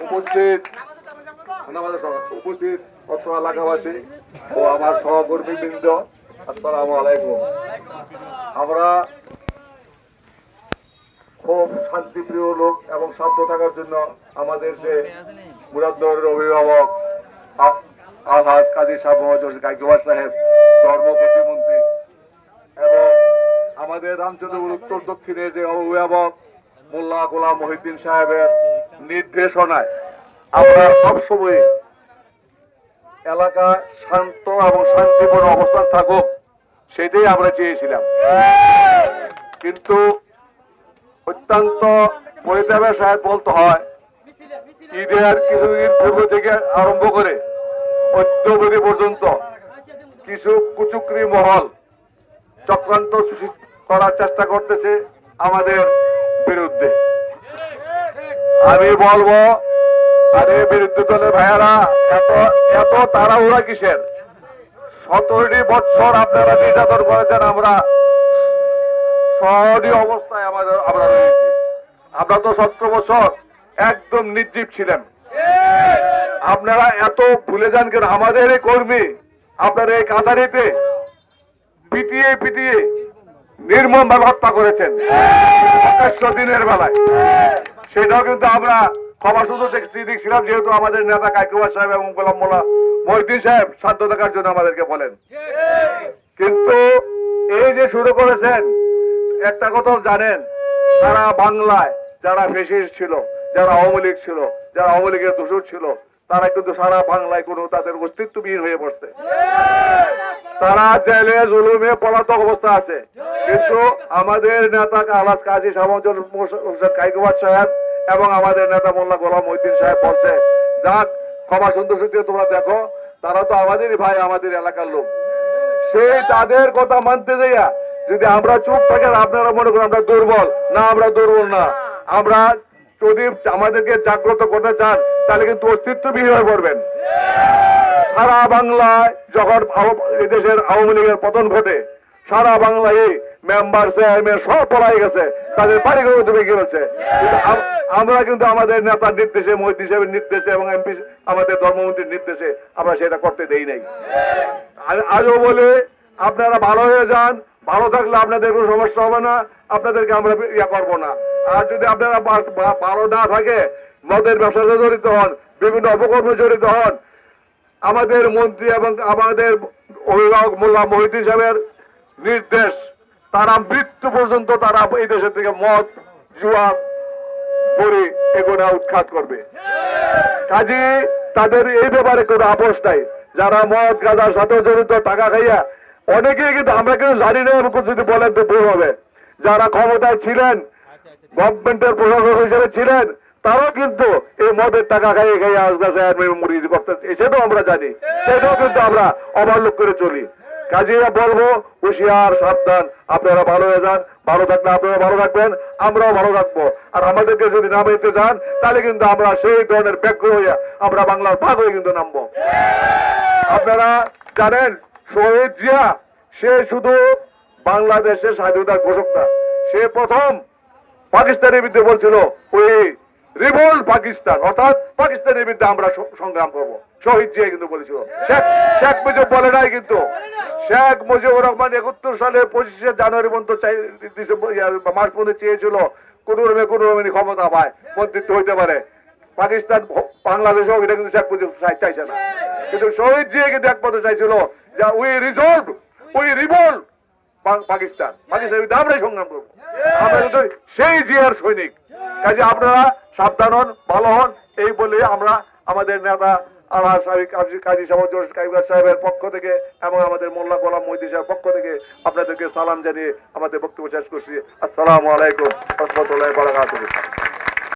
উপস্থিত উপস্থিত অত্র এলাকাবাসী ও আমার সহকর্মীবৃন্দ, আসসালামু আলাইকুম। আমরা খুব শান্তিপ্রিয় লোক এবং শান্ত থাকার জন্য আমাদের যে মুরাদনগরের অভিভাবক আলহাজ কাজী সাহেব মোহাম্মদ গাইকোয়াড় সাহেব, ধর্ম প্রতিমন্ত্রী, এবং আমাদের রামচন্দ্রপুর উত্তর দক্ষিণে যে অভিভাবক মোল্লা গোলাম মহিউদ্দিন সাহেবের নির্দেশনায় আমরা সবসময় এলাকা শান্ত এবং শান্তিপূর্ণ অবস্থান থাকুক, সেটাই আমরা চেয়েছিলাম। কিন্তু অত্যন্ত পরিতাপের সাহেব বলতে হয়, ঈদের কিছুদিন পূর্ব থেকে আরম্ভ করে অদ্যাবধি পর্যন্ত কিছু কুচক্রী মহল চক্রান্ত করার চেষ্টা করতেছে আমাদের বিরুদ্ধে। আমি বলবো, আরে বিরুদ্ধে দলের ভাইয়ারা এত এত তাড়াহুড়া কিসের? 17টি বছর আপনারা নির্যাতন করেছেন, আমরা সহজ অবস্থায় আমরা রয়েছি। আমরা তো 17 বছর একদম নির্জীব ছিলেন। আপনারা এত ভুলে যান কেন? আমাদের এই কর্মী আপনারা এই কাছারিতে পিটিয়ে পিটিয়ে নির্মম ভাবে হত্যা করেছেন 21 দিনের বেলায়। সেটাও কিন্তু আমরা ক্ষমা শুধু দেখছিলাম, যেহেতু আমাদের নেতা গাইকোয়াড় সাহেব এবং গোলাম মোল্লা মহিউদ্দিন সাহেব শান্ত থাকার জন্য আমাদেরকে বলেন। কিন্তু এই যে শুরু করেছেন, একটা কথা জানেন, সারা বাংলায় যারা ফ্যাসিস্ট ছিল, যারা আওয়ামী লীগ ছিল, যারা আওয়ামী লীগের দোষর ছিল, তারা কিন্তু সারা বাংলায় কোনো তাদের অস্তিত্ববিহীন হয়ে পড়ছে। তারা জেলে জুলুমে পলাতক অবস্থা আছে। কিন্তু আমাদের নেতা আলহাজ কাজী গাইকোয়াড় সাহেব এবং আমাদের নেতা মোল্লা গোলাম মহিউদ্দিন সাহেব বলছে, যাক ক্ষমা সুন্দর তোমরা দেখো, তারা তো আমাদেরই ভাই, আমাদের এলাকার লোক। সেই তাদের কথা মানতে যাইয়া যদি আমরা চুপ থাকেন, আপনারা মনে করেন আমরা দুর্বল। না, আমরা দুর্বল না। আমরা যদি আমাদেরকে জাগ্রত করতে চান, তাহলে কিন্তু অস্তিত্ববিহীন হয়ে পড়বেন। সারা বাংলায় যখন দেশের আওয়ামী লীগের পতন ঘটে, সারা বাংলায় মেম্বার চেয়ারম্যান সব পলাই গেছে, তাদের বাড়িঘর ডুবে গিয়েছে। আমরা কিন্তু আমাদের নেতার নির্দেশে, মহিউদ্দিন সাহেবের নির্দেশে এবং এমপি আমাদের ধর্মমন্ত্রীর নির্দেশে আমরা সেটা করতে দেই নাই। আজও বলে আপনারা ভালো হয়ে যান, ভালো থাকলে আপনাদের কোনো সমস্যা হবে না, আপনাদেরকে আমরা ইয়া করবো না। আর যদি আপনারা ভালো না থাকে, মদের ব্যবসাতে জড়িত হন, বিভিন্ন অপকর্মে জড়িত হন, আমাদের মন্ত্রী এবং আমাদের অভিভাবক মোল্লা মহিউদ্দিন সাহেবের নির্দেশ, তারা মৃত্যু পর্যন্ত তারা এই দেশের থেকে মদ, জুয়া, বড়ি এগুলো উৎখাত করবে। কাজী তাদের এই ব্যাপারে কোনো আপোষ নাই। যারা মদ গাঁজার সাথে জড়িত, টাকা খাইয়া অনেকেই, কিন্তু আমরা কিন্তু জানি না, যদি বলেন তো ভুল হবে, যারা ক্ষমতায় ছিলেন, গভর্নমেন্টের প্রশাসক হিসেবে ছিলেন, তারাও কিন্তু এই মদের টাকা খাইয়ে খাইয়ে আসগাছে মুড়ি করতে, সেটাও আমরা জানি, সেটাও কিন্তু আমরা অবহেলা করে চলি। কাজেই বলবো, হুঁশিয়ার, সাবধান, আপনারা ভালো হয়ে যান। ভালো থাকলে আপনারা ভালো থাকবেন, আমরাও ভালো থাকবো। আর আমাদেরকে যদি না পেতে যান, তাহলে কিন্তু আমরা সেই ধরনের ব্যগ্র হইয়া আমরা বাংলার ভাগ হয়ে কিন্তু নামবো। আপনারা জানেন, শহীদ জিয়া সে শুধু বাংলাদেশের স্বাধীনতার ঘোষক না, সে প্রথম পাকিস্তানের বিরুদ্ধে বলছিল, ওই রিভোল্ট পাকিস্তান, অর্থাৎ পাকিস্তানের বিরুদ্ধে আমরা সংগ্রাম করব। শহীদ জিয়া কিন্তু বলেছিল। শেখ মুজিব বলে নাই, কিন্তু শেখ মুজিবুর রহমান 71 সালে 25শে জানুয়ারি পর্যন্ত মার্চ পর্যন্ত চেয়েছিল কোন রকমের ক্ষমতা পায়, মন্ত্রিত্ব হইতে পারে। পাকিস্তান বাংলাদেশ হোক, এটা কিন্তু শেখ মুজিব চাইছে না। কিন্তু শহীদ জিয়া কিন্তু একমাত্র চাইছিল যে উই রিভোল্ট পাকিস্তান, পাকিস্তানের বিরুদ্ধে আমরাই সংগ্রাম করবো। আমরা কিন্তু সেই জিয়ার সৈনিক। কাজে আপনারা সাবধান হন, ভালো হন, এই বলে আমরা আমাদের নেতা আলহাজ কাজী গাইকোয়াড় সাহেবের পক্ষ থেকে এবং আমাদের মোল্লা গোলাম মহিউদ্দিন সাহেবের পক্ষ থেকে আপনাদেরকে সালাম জানিয়ে আমাদের বক্তব্য শেষ করছি। আসসালামু আলাইকুম ওয়া রাহমাতুল্লাহি ওয়া বারাকাতুহু।